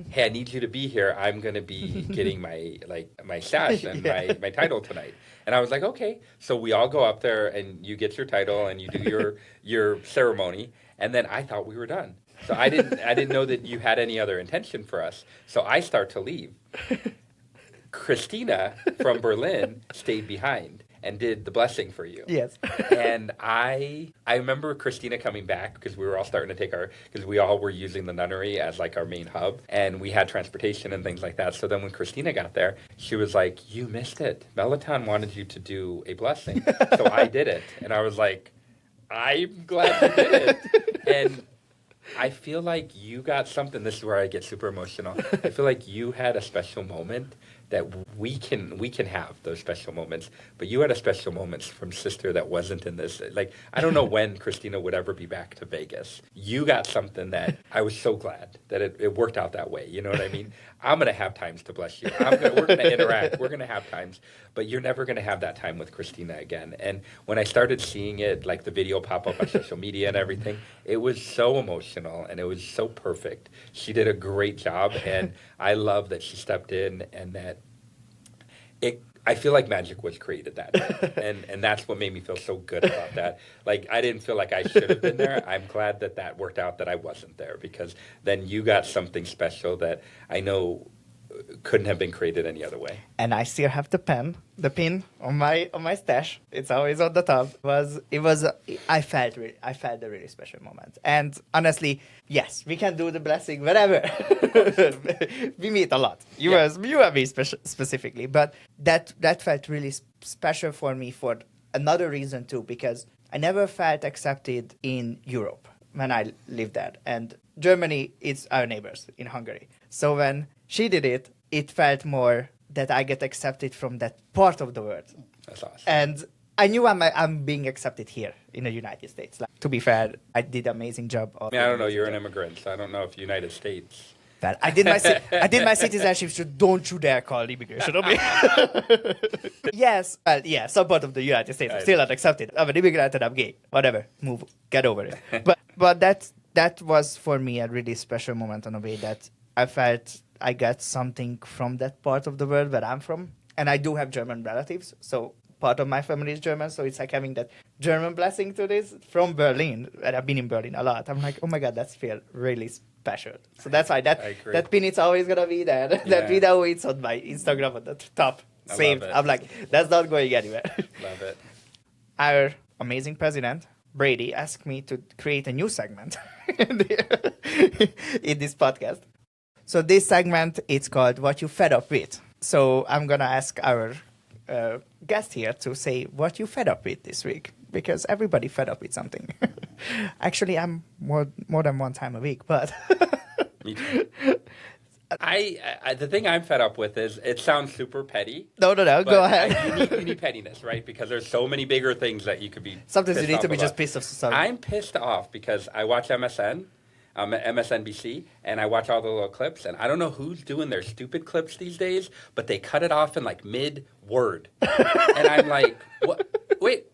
D: hey, I need you to be here. I'm going to be getting my sash and my title tonight. And I was like, okay. So we all go up there, and you get your title, and you do your ceremony. And then I thought we were done. So I didn't know that you had any other intention for us. So I start to leave. Christina from Berlin stayed behind and did the blessing for you.
A: Yes.
D: And I remember Christina coming back because we were all starting to take because we all were using the Nunnery as like our main hub, and we had transportation and things like that. So then when Christina got there, she was like, you missed it. Meloton wanted you to do a blessing. So I did it. And I was like, I'm glad you did it. And I feel like you got something. This is where I get super emotional. I feel like you had a special moment that we can have those special moments, but you had a special moments from sister that wasn't in this. Like, I don't know when Christina would ever be back to Vegas. You got something that I was so glad that it worked out that way. You know what I mean? I'm going to have times to bless you. We're going to interact. We're going to have times, but you're never going to have that time with Christina again. And when I started seeing it, like the video pop up on social media and everything, it was so emotional and it was so perfect. She did a great job, and I love that she stepped in and that I feel like magic was created that day. And that's what made me feel so good about that. Like, I didn't feel like I should have been there. I'm glad that worked out, that I wasn't there, because then you got something special that I know couldn't have been created any other way.
A: And I still have the pin on my stash. It's always on the top. I felt a really special moment. And honestly, yes, we can do the blessing wherever. We meet a lot. You and me specifically, but that felt really special for me for another reason too, because I never felt accepted in Europe when I lived there. And Germany is our neighbors in Hungary. So when she did it, it felt more that I get accepted from that part of the world.
D: That's awesome.
A: And I knew I'm being accepted here in the United States. Like, to be fair, I did an amazing job.
D: I don't know. You're an immigrant, so I don't know if United States.
A: But I did my citizenship, so don't you dare call immigration on me. Yes, some part of the United States, I'm still not accepted. I'm an immigrant and I'm gay. Whatever, get over it. But that was for me a really special moment in a way that I felt I got something from that part of the world where I'm from. And I do have German relatives, so part of my family is German, so it's like having that German blessing to this from Berlin. And I've been in Berlin a lot. I'm like, oh my God, that's feel really special. So that's why that pin is always going to be there. That video, it's on my Instagram at the top. Saved. I'm like, that's not going anywhere.
D: Love it.
A: Our amazing president, Brady, asked me to create a new segment in this podcast. So this segment, it's called What You Fed Up With. So I'm going to ask our guest here to say what you fed up with this week, because everybody fed up with something. Actually, I'm more than one time a week, but...
D: Me too. The thing I'm fed up with is it sounds super petty.
A: No, go ahead.
D: You need pettiness, right? Because there's so many bigger things that you could be
A: Sometimes you need to be just pissed off society.
D: I'm pissed off because I watch MSNBC, and I watch all the little clips, and I don't know who's doing their stupid clips these days, but they cut it off in like mid-word. And I'm like, what? Wait,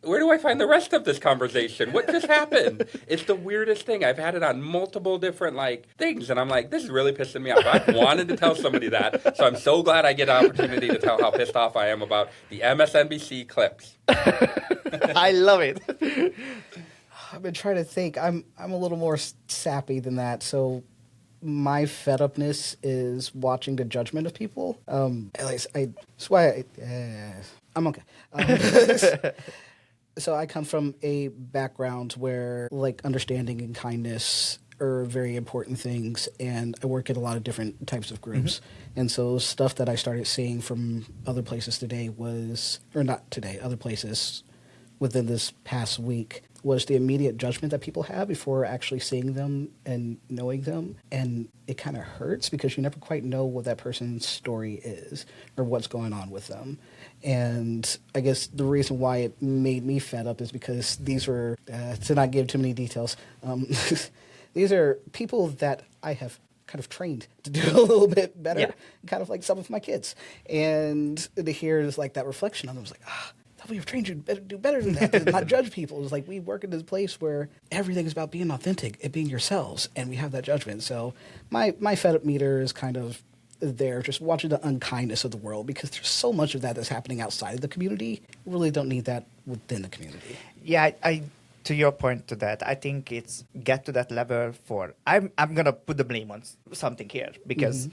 D: where do I find the rest of this conversation? What just happened? It's the weirdest thing. I've had it on multiple different things, and I'm like, this is really pissing me off. I wanted to tell somebody that, so I'm so glad I get an opportunity to tell how pissed off I am about the MSNBC clips.
A: I love it.
E: I've been trying to think. I'm a little more sappy than that. So my fed upness is watching the judgment of people. That's why I'm okay. So I come from a background where understanding and kindness are very important things, and I work in a lot of different types of groups. Mm-hmm. And so stuff that I started seeing from other places today other places within this past week was the immediate judgment that people have before actually seeing them and knowing them. And it kind of hurts because you never quite know what that person's story is or what's going on with them. And I guess the reason why it made me fed up is because these were, to not give too many details, these are people that I have kind of trained to do a little bit better, kind of like some of my kids. And to hear is like that reflection on them was like, we have trained you to do better than that, to not judge people. It's like we work in this place where everything is about being authentic and being yourselves, and we have that judgment. So my fed up meter is kind of there, just watching the unkindness of the world, because there's so much of that that's happening outside of the community. We really don't need that within the community.
A: Yeah, I to your point to that, I think it's get to that level for, I'm going to put the blame on something here, because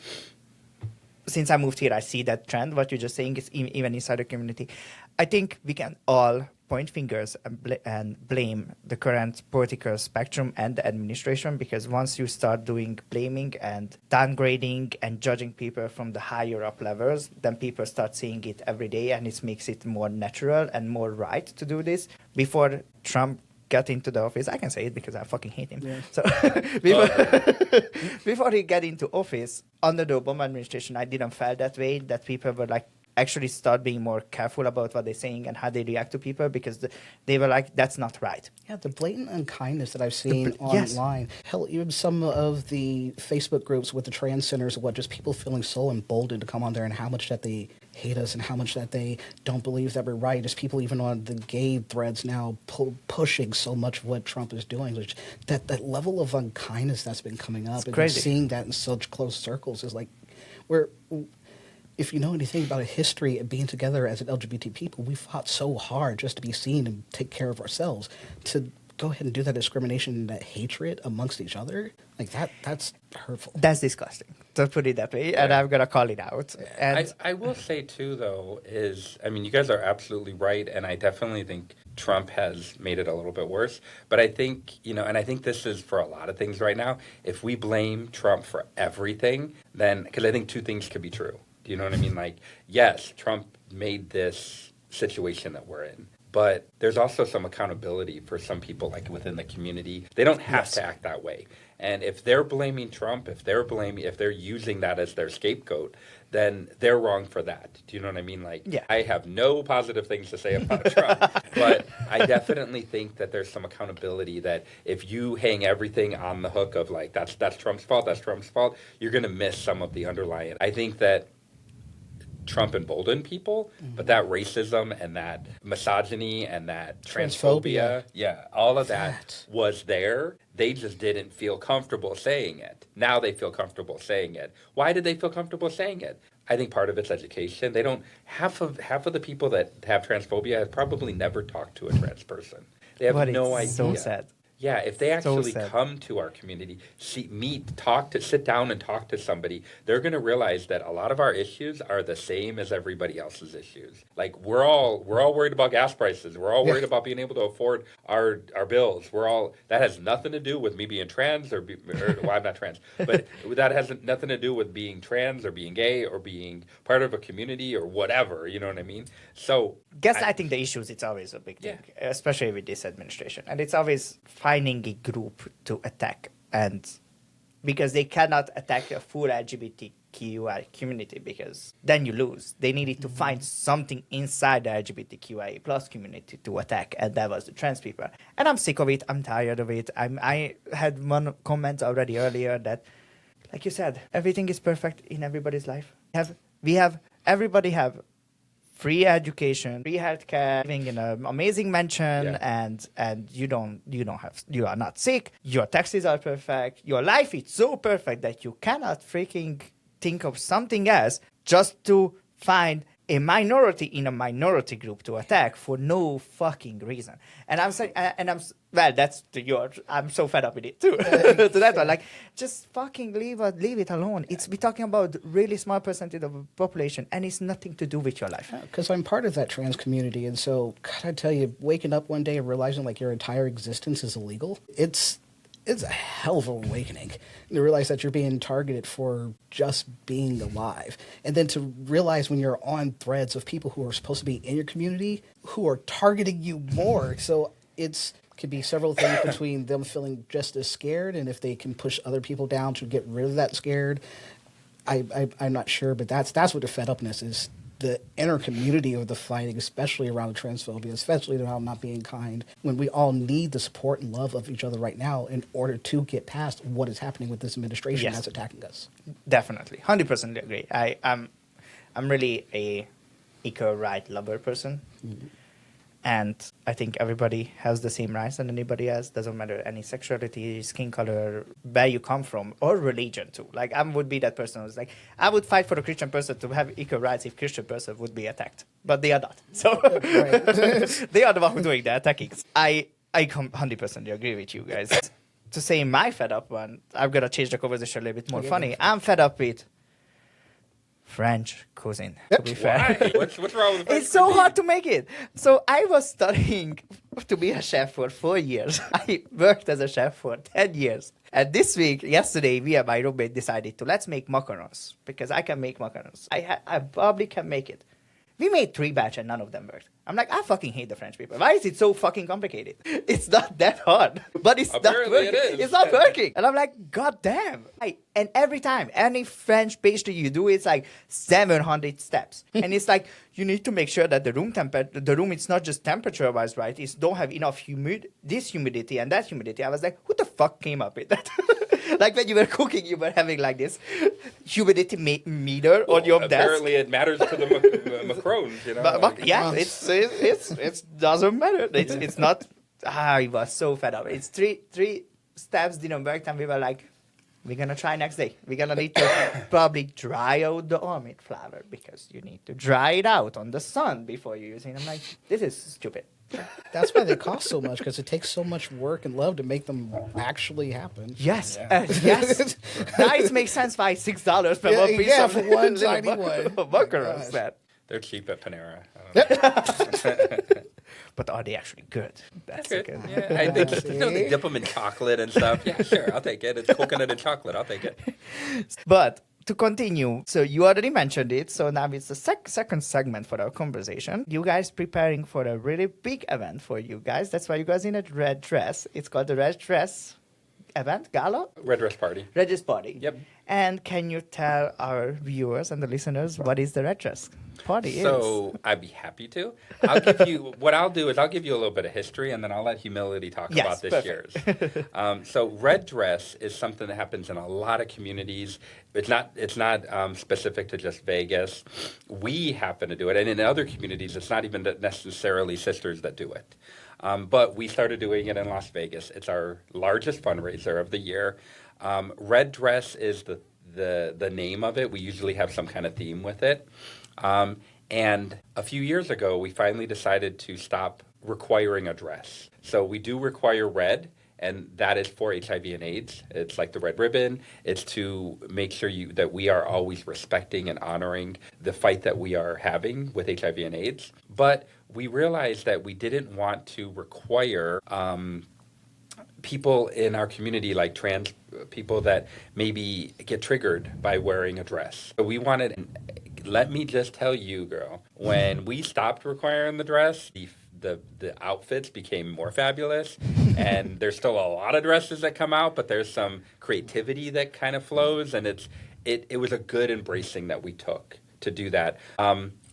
A: since I moved here, I see that trend. What you're just saying is even inside the community. I think we can all point fingers and blame the current political spectrum and the administration, because once you start doing blaming and downgrading and judging people from the higher up levels, then people start seeing it every day, and it makes it more natural and more right to do this. Before Trump got into the office, I can say it because I fucking hate him. Yeah. So before he got into office, under the Obama administration, I didn't feel that way, that people were like, actually start being more careful about what they're saying and how they react to people, because they were like, that's not right.
E: Yeah, the blatant unkindness that I've seen online. Hell, even some of the Facebook groups with the trans centers, just people feeling so emboldened to come on there, and how much that they hate us and how much that they don't believe that we're right. Just people even on the gay threads now pushing so much of what Trump is doing. Which that level of unkindness that's been coming up, and seeing that in such close circles is like, if you know anything about a history of being together as an LGBT people, we fought so hard just to be seen and take care of ourselves. To go ahead and do that discrimination and that hatred amongst each other, like that's hurtful.
A: That's disgusting, to put it that way, and I'm going to call it out. And
D: I will say, too, though, you guys are absolutely right, and I definitely think Trump has made it a little bit worse. But I think, and I think this is for a lot of things right now, if we blame Trump for everything, then, because I think two things could be true. Do you know what I mean? Like, yes, Trump made this situation that we're in, but there's also some accountability for some people, like within the community. They don't have to act that way. And if they're blaming Trump, if they're using that as their scapegoat, then they're wrong for that. Do you know what I mean? Like, I have no positive things to say about Trump, but I definitely think that there's some accountability that if you hang everything on the hook of like, that's Trump's fault, you're going to miss some of the underlying. I think that Trump emboldened people, but that racism and that misogyny and that transphobia, all of that was there. They just didn't feel comfortable saying it. Now they feel comfortable saying it. Why did they feel comfortable saying it? I think part of it's education. They don't, half of the people that have transphobia have probably never talked to a trans person. They have no idea.
A: So sad.
D: Yeah, if they actually come to our community, sit down and talk to somebody, they're going to realize that a lot of our issues are the same as everybody else's issues. Like, we're all worried about gas prices. We're all worried about being able to afford our bills. That has nothing to do with me being trans I'm not trans, but that has nothing to do with being trans or being gay or being part of a community or whatever. You know what I mean? So,
A: I think the issues, it's always a big thing, especially with this administration, and it's always finding a group to attack, and because they cannot attack a full LGBTQI community, because then you lose. They needed to find something inside the LGBTQIA plus community to attack, and that was the trans people. And I'm sick of it. I'm tired of it. I had one comment already earlier that, like you said, everything is perfect in everybody's life. Everybody have free education, free healthcare, living in an amazing mansion, and you are not sick. Your taxes are perfect. Your life is so perfect that you cannot freaking think of something else just to find a minority in a minority group to attack for no fucking reason. And I'm saying, that's to yours. I'm so fed up with it too. To that one, like, just fucking leave it alone. We're talking about really small percentage of the population, and it's nothing to do with your life.
E: Because I'm part of that trans community, and so, God, I tell you, waking up one day and realizing like your entire existence is illegal, it's it's a hell of an awakening to realize that you're being targeted for just being alive. And then to realize when you're on threads of people who are supposed to be in your community who are targeting you more. So it's could be several things between them feeling just as scared, and if they can push other people down to get rid of that scared, I'm not sure, but that's what the fed upness is. The inner community of the fighting, especially around the transphobia, especially around not being kind, when we all need the support and love of each other right now in order to get past what is happening with this administration that's attacking us.
A: Definitely. 100% agree. I'm really a eco-right lover person. Mm-hmm. And I think everybody has the same rights than anybody else. Doesn't matter any sexuality, skin color, where you come from, or religion too. Like I would be that person who's like, I would fight for a Christian person to have equal rights if Christian person would be attacked, but they are not. So they are the one who doing the attacking. I 100% agree with you guys. To say my fed up one, I'm gonna change the conversation a little bit more funny. I'm fed up with French cuisine, to be fair.
D: Why? What's wrong with French
A: It's so
D: cuisine?
A: hard to make it. So I was studying to be a chef for 4 years. I worked as a chef for 10 years. And this week, yesterday, me and my roommate decided to let's make macarons because I can make macarons. I probably can make it. We made 3 batch and none of them worked. I'm like, I fucking hate the French people. Why is it so fucking complicated? It's not that hard, but it's
D: Apparently
A: not working.
D: it is.
A: It's not working. And I'm like, God damn. And every time, any French pastry you do, it's like 700 steps. And it's like, you need to make sure that the room, it's not just temperature-wise right. It's don't have enough this humidity and that humidity. I was like, who the fuck came up with that? Like when you were cooking, you were having like this humidity meter on your desk.
D: Apparently it matters to the Macrons, you know.
A: But yeah, it doesn't matter. It's not. I was so fed up. It's three steps didn't work, and we were like, we're gonna try next day. We're gonna need to probably dry out the almond flour because you need to dry it out on the sun before you use it. I'm like, this is stupid.
E: That's why they cost so much, because it takes so much work and love to make them actually happen.
A: Yes, yes. Now it makes sense why $6 per one piece of
E: for one tiny one.
A: macarons.
D: They're cheap at Panera.
A: But are they actually good? That's
D: Good.
A: good.
D: Yeah, I think they dip them in chocolate and stuff. Yeah, sure, I'll take it. It's coconut and chocolate. I'll take it.
A: But to continue, so you already mentioned it, so now it's the second segment for our conversation. You guys preparing for a really big event for you guys. That's why you guys in a red dress. It's called the Red Dress event, gala?
D: Red dress party.
A: Red Dress Party.
D: Yep.
A: And can you tell our viewers and the listeners what is the Red Dress Party
D: So I'd be happy to. I'll give you, what I'll do is I'll give you a little bit of history and then I'll let Humility talk about this year's. So Red Dress is something that happens in a lot of communities. It's not specific to just Vegas. We happen to do it. And in other communities, it's not even necessarily sisters that do it. But we started doing it in Las Vegas. It's our largest fundraiser of the year. Red Dress is the name of it. We usually have some kind of theme with it. And a few years ago, we finally decided to stop requiring a dress. So we do require red, and that is for HIV and AIDS. It's like the red ribbon. It's to make sure that we are always respecting and honoring the fight that we are having with HIV and AIDS. But we realized that we didn't want to require people in our community, like trans people, that maybe get triggered by wearing a dress. So we wanted, let me just tell you, girl, when we stopped requiring the dress, the outfits became more fabulous, and there's still a lot of dresses that come out, but there's some creativity that kind of flows, and it was a good embracing that we took to do that.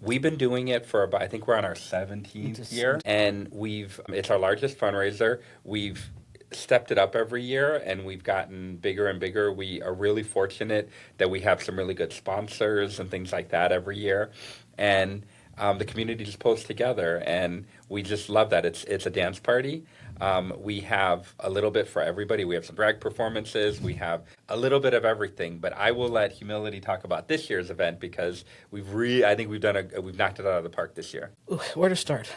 D: We've been doing it for about, I think we're on our 17th year, and it's our largest fundraiser. We've stepped it up every year, and we've gotten bigger and bigger. We are really fortunate that we have some really good sponsors and things like that every year, and the community just pulls together, and we just love that. It's a dance party. We have a little bit for everybody. We have some drag performances. We have a little bit of everything. But I will let Humility talk about this year's event because I think we've knocked it out of the park this year.
E: Ooh, where to start?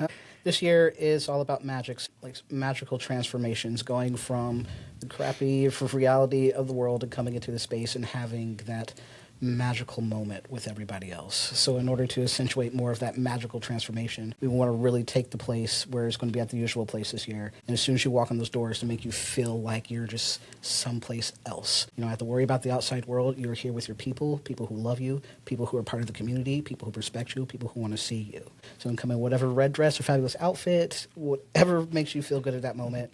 E: This year is all about magical transformations, going from the crappy reality of the world and coming into the space and having that magical moment with everybody else. So in order to accentuate more of that magical transformation, we want to really take the place where it's going to be at the usual place this year. And as soon as you walk in those doors, to make you feel like you're just someplace else. You don't have to worry about the outside world. You're here with your people who love you, people who are part of the community, people who respect you, people who want to see you. So you can come in whatever red dress or fabulous outfit, whatever makes you feel good at that moment.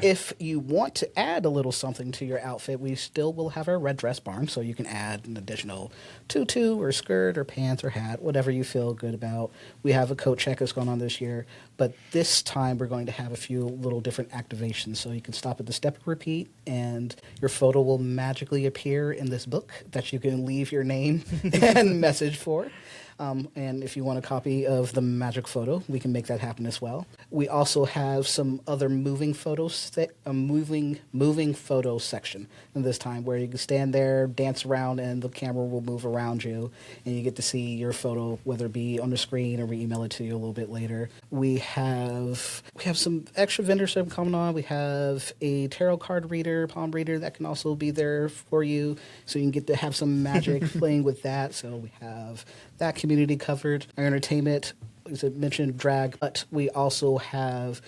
E: If you want to add a little something to your outfit, we still will have our red dress barn, so you can add an additional tutu or skirt or pants or hat, whatever you feel good about. We have a coat check that's going on this year, but this time we're going to have a few little different activations. So you can stop at the step and repeat, and your photo will magically appear in this book that you can leave your name and message for. And if you want a copy of the magic photo, we can make that happen as well. We also have some other moving photos, moving photo section in this time, where you can stand there, dance around, and the camera will move around you, and you get to see your photo, whether it be on the screen or we email it to you a little bit later. We have some extra vendors that are coming on. We have a tarot card reader, palm reader that can also be there for you, so you can get to have some magic playing with that. So we have that community covered. Our entertainment, as I mentioned, drag, but we also have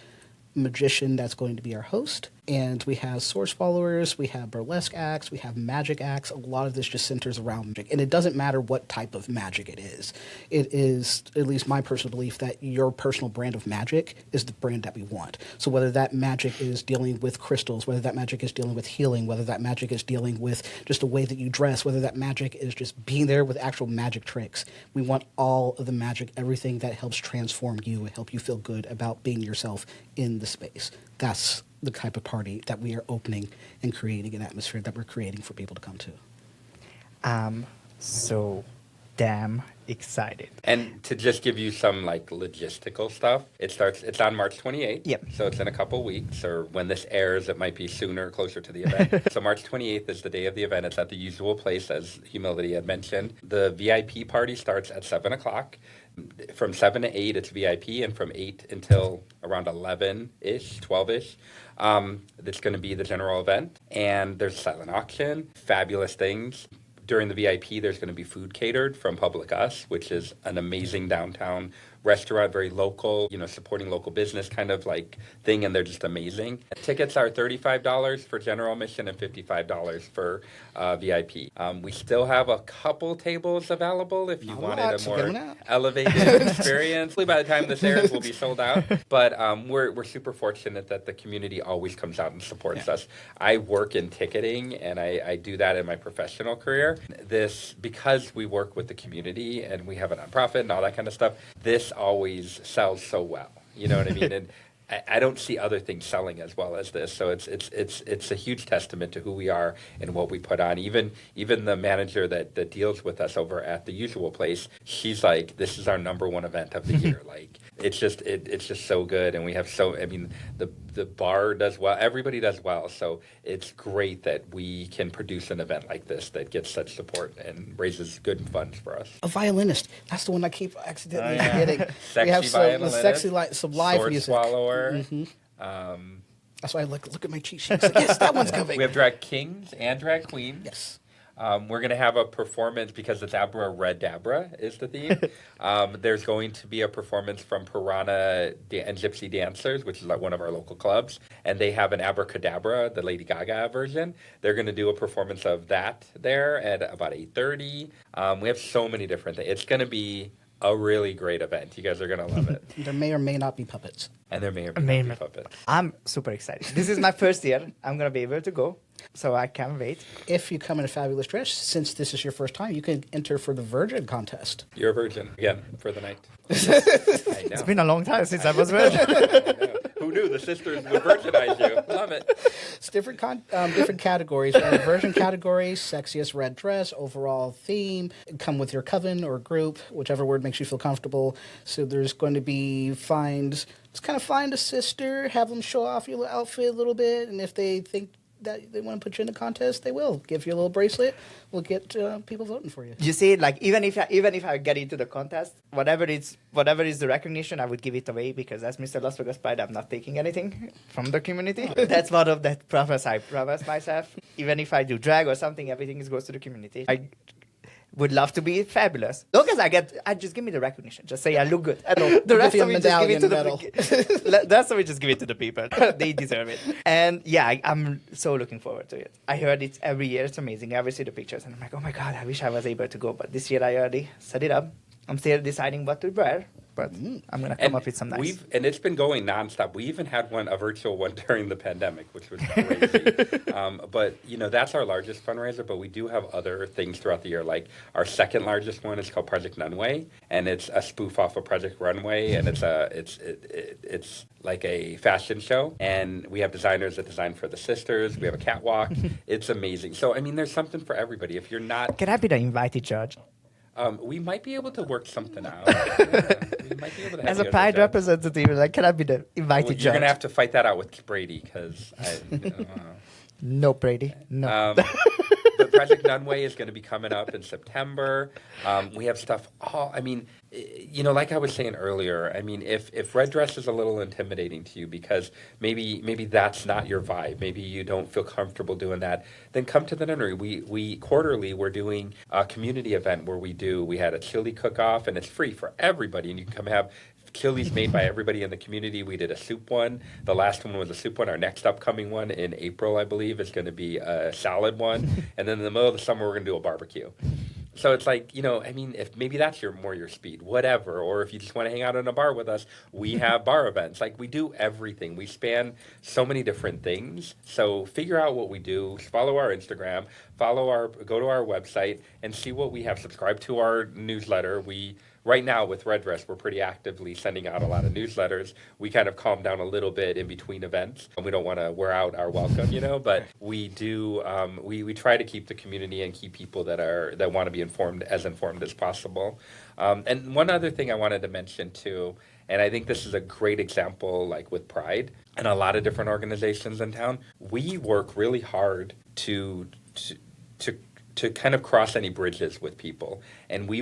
E: a magician that's going to be our host. And we have source followers, we have burlesque acts, we have magic acts. A lot of this just centers around magic. And it doesn't matter what type of magic it is. It is, at least my personal belief, that your personal brand of magic is the brand that we want. So whether that magic is dealing with crystals, whether that magic is dealing with healing, whether that magic is dealing with just the way that you dress, whether that magic is just being there with actual magic tricks. We want all of the magic, everything that helps transform you and help you feel good about being yourself in the space. That's the type of party that we are opening and creating an atmosphere that we're creating for people to come to.
A: I'm so damn excited.
D: And to just give you some like logistical stuff, it's on March 28th.
A: Yep.
D: So it's in a couple weeks, or when this airs, it might be sooner, closer to the event. So March 28th is the day of the event. It's at the usual place, as Humility had mentioned. The VIP party starts at 7 o'clock. From 7 to 8, it's VIP, and from 8 until around 11-ish, 12-ish, it's going to be the general event. And there's a silent auction, fabulous things. During the VIP, there's going to be food catered from Public Us, which is an amazing downtown restaurant, very local, supporting local business kind of like thing, and they're just amazing. Tickets are $35 for general admission and $55 for VIP. We still have a couple tables available if you wanted a more elevated experience. By the time this airs, we'll be sold out. But we're super fortunate that the community always comes out and supports us. I work in ticketing, and I do that in my professional career. Because we work with the community and we have a nonprofit and all that kind of stuff, this always sells so well. You know what I mean? And I don't see other things selling as well as this. So it's a huge testament to who we are and what we put on. Even the manager that deals with us over at the usual place, she's like, this is our number one event of the year. Like it's just so good, and we have the bar does well, everybody does well. So it's great that we can produce an event like this that gets such support and raises good funds for us.
E: A violinist. That's the one I keep accidentally forgetting.
D: Sexy
E: we have
D: violinist.
E: some live
D: sword
E: music.
D: Swallower.
E: Mm-hmm. That's why I look at my cheat sheets. Like, yes, that one's coming.
D: We have drag kings and drag queens.
E: Yes.
D: We're going to have a performance, because it's Abra-RED-Dabra is the theme. There's going to be a performance from Piranha and Gypsy Dancers, which is one of our local clubs. And they have an Abra-Cadabra, the Lady Gaga version. They're going to do a performance of that there at about 8:30. We have so many different things. It's going to be a really great event. You guys are going to love it.
E: There may or may not be puppets.
D: And there may or may not be puppets.
A: I'm super excited. This is my first year. I'm going to be able to go, so I can't wait.
E: If you come in a fabulous dress, since this is your first time, you can enter for the Virgin contest.
D: You're a virgin, again, for the night. I know.
A: It's been a long time since I was virgin.
D: Who knew the sisters would virginize you? Love it.
E: It's different categories. We have virgin category, sexiest red dress, overall theme. Come with your coven or group, whichever word makes you feel comfortable. So there's going to be find a sister, have them show off your outfit a little bit, and if they think that they want to put you in a contest, they will give you a little bracelet. We'll get people voting for you.
A: You see, like even if I get into the contest, whatever is the recognition, I would give it away, because as Mr. Las Vegas Pride, I'm not taking anything from the community. That's one of that promise I promised myself. Even if I do drag or something, everything goes to the community. Would love to be fabulous. Long as I just give me the recognition. Just say I look good. The
E: Give
A: rest
E: you
A: of
E: a
A: it, just give it to
E: medallion
A: the rest of it, just give it to the people. They deserve it. And yeah, I'm so looking forward to it. I heard it every year. It's amazing. I always see the pictures, and I'm like, oh my god, I wish I was able to go. But this year I already set it up. I'm still deciding what to wear. But I'm going to come up with some nice.
D: And it's been going nonstop. We even had a virtual one during the pandemic, which was crazy. But, that's our largest fundraiser, but we do have other things throughout the year. Like our second largest one is called Project Nunnery, and it's a spoof off of Project Runway, and it's like a fashion show. And we have designers that design for the sisters. We have a catwalk. It's amazing. So, there's something for everybody. If you're not...
A: Can I be the invited judge?
D: We might be able to work something out. Yeah, we might be able to have
A: as a Pride representative, can I be the invited judge?
D: You're going to have to fight that out with Brady, because
A: No, Brady. No.
D: The Project Nunway is going to be coming up in September. We have stuff like I was saying earlier, if red dress is a little intimidating to you because maybe that's not your vibe, maybe you don't feel comfortable doing that, then come to the Nunnery. We quarterly, we're doing a community event where we had a chili cook-off, and it's free for everybody, and you can come have chilies made by everybody in the community. We did a soup one. The last one was a soup one. Our next upcoming one in April, I believe, is going to be a salad one. And then in the middle of the summer, we're going to do a barbecue. So it's like, if maybe that's more your speed, whatever. Or if you just want to hang out in a bar with us, we have bar events. Like, we do everything. We span so many different things. So figure out what we do. Follow our Instagram. Go to our website and see what we have. Subscribe to our newsletter. Right now, with Red Dress, we're pretty actively sending out a lot of newsletters. We kind of calm down a little bit in between events, and we don't want to wear out our welcome, but we do. We try to keep the community and keep people that want to be informed as possible. And one other thing I wanted to mention too, and I think this is a great example, like with Pride and a lot of different organizations in town. We work really hard to kind of cross any bridges with people, and we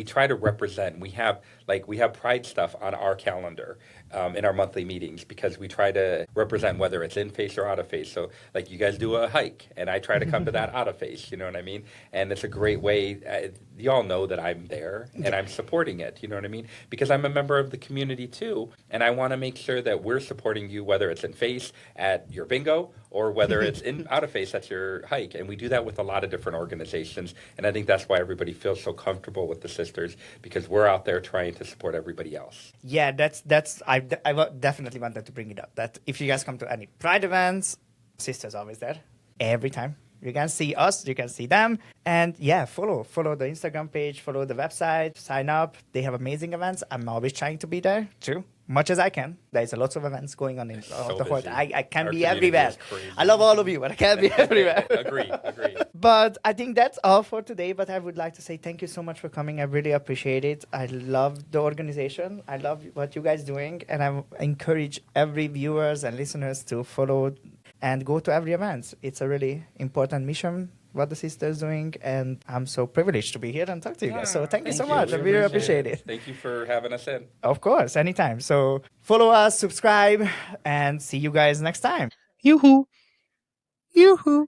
D: try to represent. We have Pride stuff on our calendar in our monthly meetings, because we try to represent whether it's in face or out of face. So like you guys do a hike, and I try to come to that out of face, you know what I mean? And it's a great way. You all know that I'm there and I'm supporting it, you know what I mean? Because I'm a member of the community too, and I want to make sure that we're supporting you, whether it's in face at your bingo or whether it's in out of face at your hike. And we do that with a lot of different organizations, and I think that's why everybody feels so comfortable with the sisters, because we're out there trying to support everybody else.
A: Yeah, I definitely wanted to bring it up, that if you guys come to any Pride events, sisters always there every time. You can see us, you can see them, and yeah, follow the Instagram page, follow the website, sign up. They have amazing events. I'm always trying to be there too, much as I can. There's lots of events going on in the whole. I can't be everywhere. I love all of you, but I can't be everywhere.
D: Agree.
A: But I think that's all for today. But I would like to say thank you so much for coming. I really appreciate it. I love the organization. I love what you guys doing, and I encourage every viewers and listeners to follow and go to every event. It's a really important mission, what the sisters doing, and I'm so privileged to be here and talk to you guys. So thank you so much. I really appreciate it.
D: Thank you for having us in.
A: Of course, anytime. So follow us, subscribe, and see you guys next time.
C: Yoo-hoo. Yoo-hoo.